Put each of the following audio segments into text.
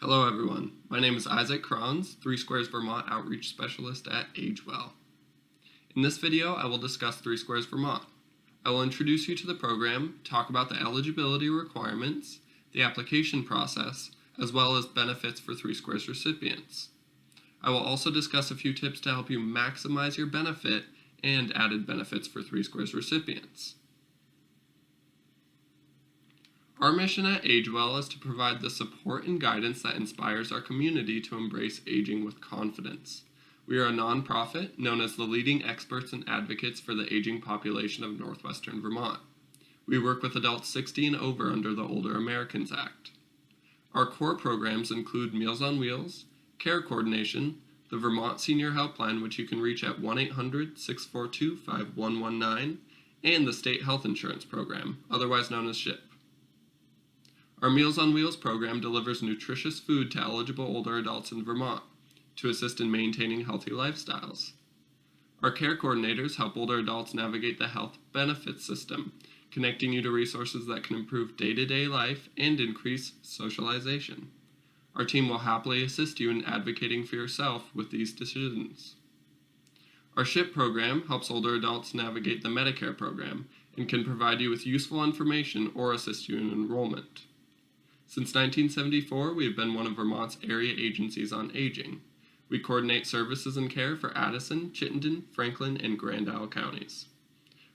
Hello everyone, my name is Isaac Kranz, 3Squares Vermont Outreach Specialist at AgeWell. In this video, I will discuss 3Squares Vermont. I will introduce you to the program, talk about the eligibility requirements, the application process, as well as benefits for 3Squares recipients. I will also discuss a few tips to help you maximize your benefit and added benefits for 3Squares recipients. Our mission at AgeWell is to provide the support and guidance that inspires our community to embrace aging with confidence. We are a nonprofit known as the leading experts and advocates for the aging population of northwestern Vermont. We work with adults 60 and over under the Older Americans Act. Our core programs include Meals on Wheels, care coordination, the Vermont Senior Helpline, which you can reach at 1-800-642-5119, and the State Health Insurance Program, otherwise known as SHIP. Our Meals on Wheels program delivers nutritious food to eligible older adults in Vermont to assist in maintaining healthy lifestyles. Our care coordinators help older adults navigate the health benefits system, connecting you to resources that can improve day-to-day life and increase socialization. Our team will happily assist you in advocating for yourself with these decisions. Our SHIP program helps older adults navigate the Medicare program and can provide you with useful information or assist you in enrollment. Since 1974, we have been one of Vermont's area agencies on aging. We coordinate services and care for Addison, Chittenden, Franklin, and Grand Isle counties.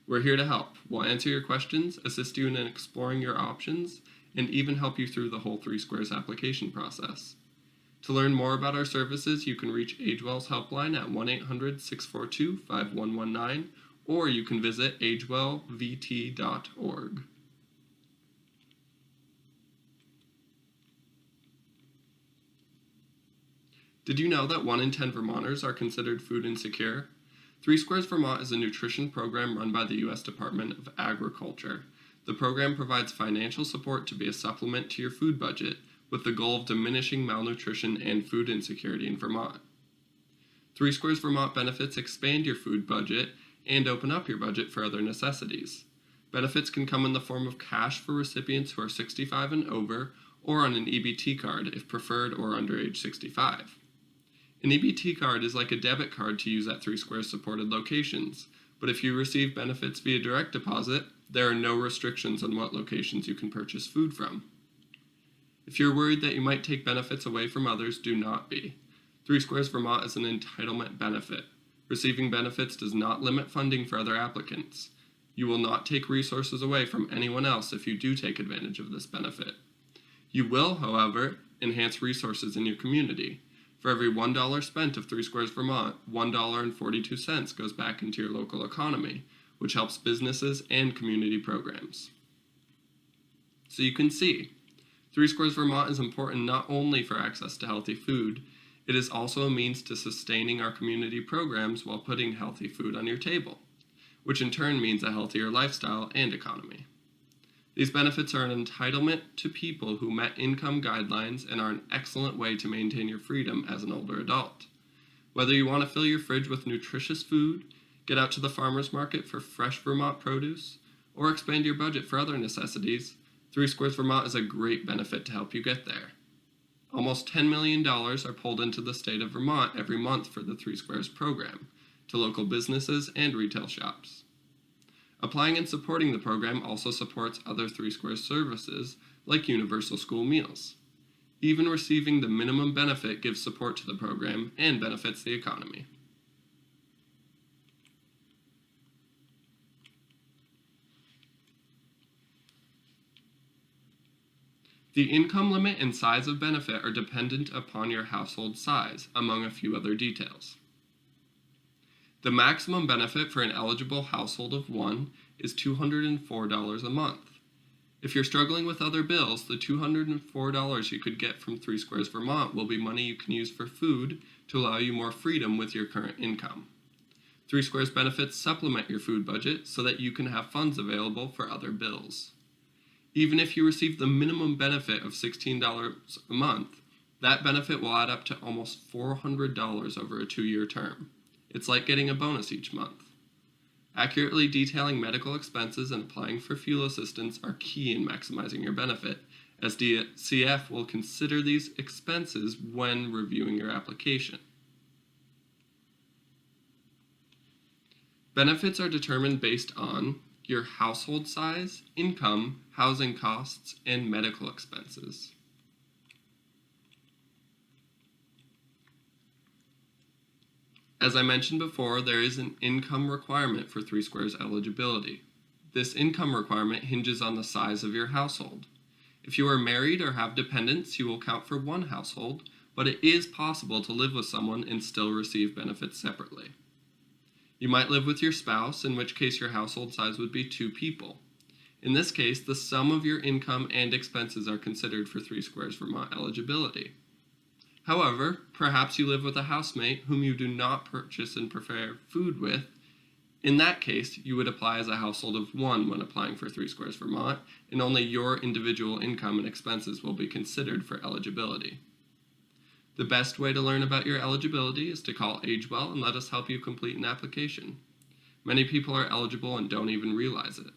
We're here to help. We'll answer your questions, assist you in exploring your options, and even help you through the whole 3Squares application process. To learn more about our services, you can reach AgeWell's helpline at 1-800-642-5119, or you can visit agewellvt.org. Did you know that 1 in 10 Vermonters are considered food insecure? 3Squares Vermont is a nutrition program run by the U.S. Department of Agriculture. The program provides financial support to be a supplement to your food budget with the goal of diminishing malnutrition and food insecurity in Vermont. 3Squares Vermont benefits expand your food budget and open up your budget for other necessities. Benefits can come in the form of cash for recipients who are 65 and over, or on an EBT card if preferred or under age 65. An EBT card is like a debit card to use at 3Squares supported locations, but if you receive benefits via direct deposit, there are no restrictions on what locations you can purchase food from. If you're worried that you might take benefits away from others, do not be. 3Squares Vermont is an entitlement benefit. Receiving benefits does not limit funding for other applicants. You will not take resources away from anyone else if you do take advantage of this benefit. You will, however, enhance resources in your community. For every $1 spent of 3Squares Vermont, $1.42 goes back into your local economy, which helps businesses and community programs. So you can see, 3Squares Vermont is important not only for access to healthy food, it is also a means to sustaining our community programs while putting healthy food on your table, which in turn means a healthier lifestyle and economy. These benefits are an entitlement to people who met income guidelines and are an excellent way to maintain your freedom as an older adult. Whether you want to fill your fridge with nutritious food, get out to the farmer's market for fresh Vermont produce, or expand your budget for other necessities, 3Squares Vermont is a great benefit to help you get there. Almost $10 million are pulled into the state of Vermont every month for the 3Squares program, to local businesses and retail shops. Applying and supporting the program also supports other 3Squares services like universal school meals. Even receiving the minimum benefit gives support to the program and benefits the economy. The income limit and size of benefit are dependent upon your household size, among a few other details. The maximum benefit for an eligible household of 1 is $204 a month. If you're struggling with other bills, the $204 you could get from 3Squares Vermont will be money you can use for food to allow you more freedom with your current income. 3Squares benefits supplement your food budget so that you can have funds available for other bills. Even if you receive the minimum benefit of $16 a month, that benefit will add up to almost $400 over a 2-year term. It's like getting a bonus each month. Accurately detailing medical expenses and applying for fuel assistance are key in maximizing your benefit, SDCF will consider these expenses when reviewing your application. Benefits are determined based on your household size, income, housing costs, and medical expenses. As I mentioned before, there is an income requirement for 3Squares eligibility. This income requirement hinges on the size of your household. If you are married or have dependents, you will count for one household, but it is possible to live with someone and still receive benefits separately. You might live with your spouse, in which case your household size would be 2 people. In this case, the sum of your income and expenses are considered for 3Squares Vermont eligibility. However, perhaps you live with a housemate whom you do not purchase and prepare food with. In that case, you would apply as a household of 1 when applying for 3Squares Vermont, and only your individual income and expenses will be considered for eligibility. The best way to learn about your eligibility is to call AgeWell and let us help you complete an application. Many people are eligible and don't even realize it.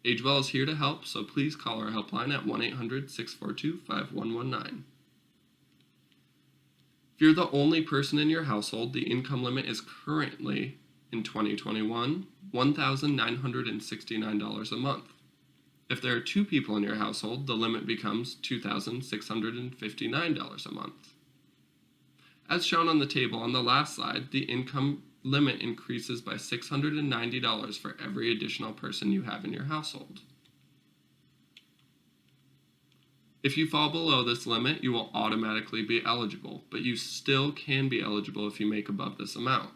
AgeWell is here to help, so please call our helpline at 1-800-642-5119. If you're the only person in your household, the income limit is currently, in 2021, $1,969 a month. If there are 2 people in your household, the limit becomes $2,659 a month. As shown on the table on the last slide, the income limit increases by $690 for every additional person you have in your household. If you fall below this limit, you will automatically be eligible, but you still can be eligible if you make above this amount.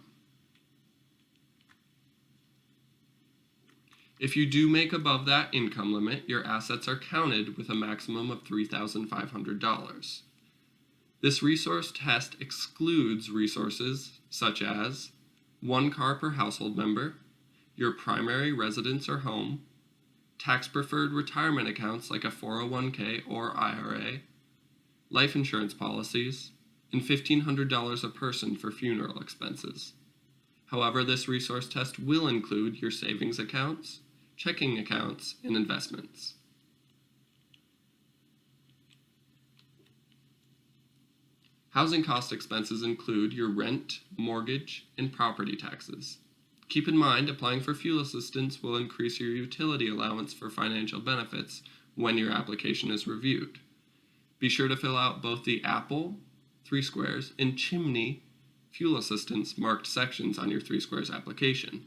If you do make above that income limit, your assets are counted with a maximum of $3,500. This resource test excludes resources such as 1 car per household member, your primary residence or home, tax-preferred retirement accounts like a 401k or IRA, life insurance policies, and $1,500 a person for funeral expenses. However, this resource test will include your savings accounts, checking accounts, and investments. Housing cost expenses include your rent, mortgage, and property taxes. Keep in mind, applying for fuel assistance will increase your utility allowance for financial benefits when your application is reviewed. Be sure to fill out both the Apple, 3Squares, and Chimney fuel assistance marked sections on your 3Squares application.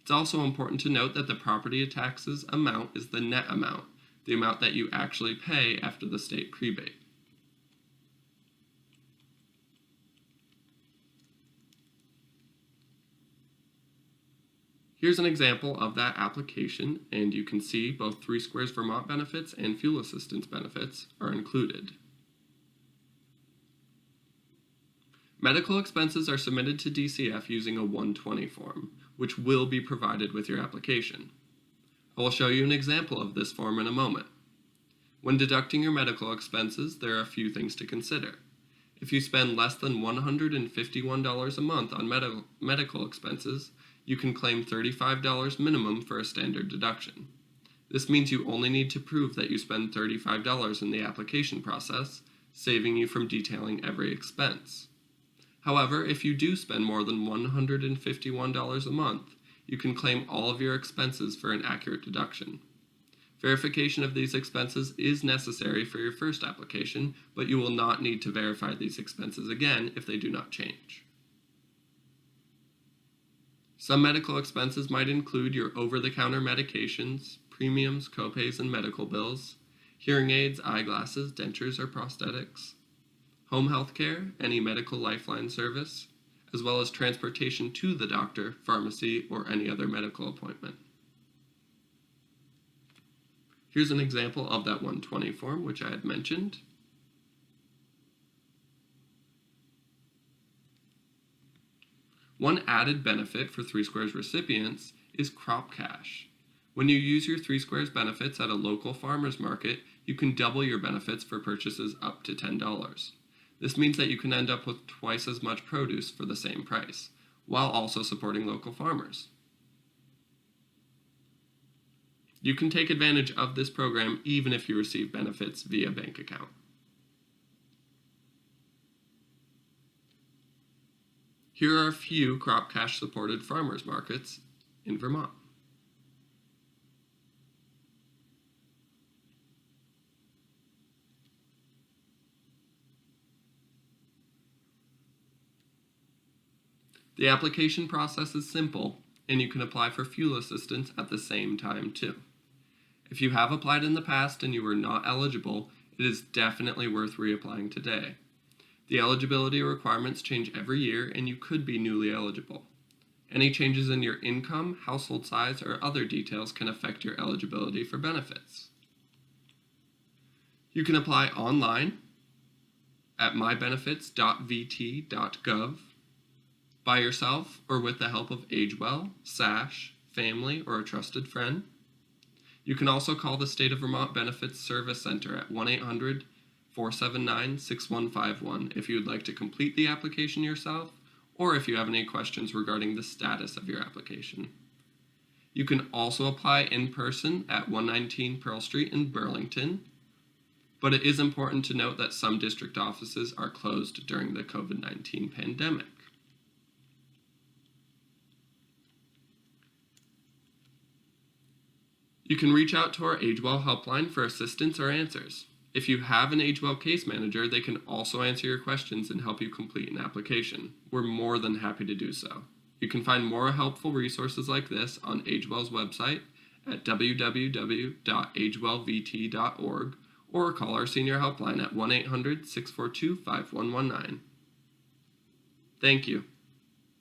It's also important to note that the property taxes amount is the net amount, the amount that you actually pay after the state prebate. Here's an example of that application, and you can see both 3Squares Vermont benefits and fuel assistance benefits are included. Medical expenses are submitted to DCF using a 120 form, which will be provided with your application. I will show you an example of this form in a moment. When deducting your medical expenses, there are a few things to consider. If you spend less than $151 a month on medical expenses, you can claim $35 minimum for a standard deduction. This means you only need to prove that you spend $35 in the application process, saving you from detailing every expense. However, if you do spend more than $151 a month, you can claim all of your expenses for an accurate deduction. Verification of these expenses is necessary for your first application, but you will not need to verify these expenses again if they do not change. Some medical expenses might include your over-the-counter medications, premiums, copays, and medical bills, hearing aids, eyeglasses, dentures, or prosthetics, home health care, any medical lifeline service, as well as transportation to the doctor, pharmacy, or any other medical appointment. Here's an example of that 120 form, which I had mentioned. One added benefit for 3Squares recipients is crop cash. When you use your 3Squares benefits at a local farmer's market, you can double your benefits for purchases up to $10. This means that you can end up with twice as much produce for the same price, while also supporting local farmers. You can take advantage of this program even if you receive benefits via bank account. Here are a few crop cash supported farmers markets in Vermont. The application process is simple, and you can apply for fuel assistance at the same time too. If you have applied in the past and you were not eligible, it is definitely worth reapplying today. The eligibility requirements change every year, and you could be newly eligible. Any changes in your income, household size, or other details can affect your eligibility for benefits. You can apply online at mybenefits.vt.gov, by yourself or with the help of AgeWell, SASH, family, or a trusted friend. You can also call the State of Vermont Benefits Service Center at 1-800-479-6151 if you would like to complete the application yourself, or if you have any questions regarding the status of your application. You can also apply in person at 119 Pearl Street in Burlington, but it is important to note that some district offices are closed during the COVID-19 pandemic. You can reach out to our AgeWell helpline for assistance or answers. If you have an AgeWell case manager, they can also answer your questions and help you complete an application. We're more than happy to do so. You can find more helpful resources like this on AgeWell's website at www.agewellvt.org or call our senior helpline at 1-800-642-5119. Thank you.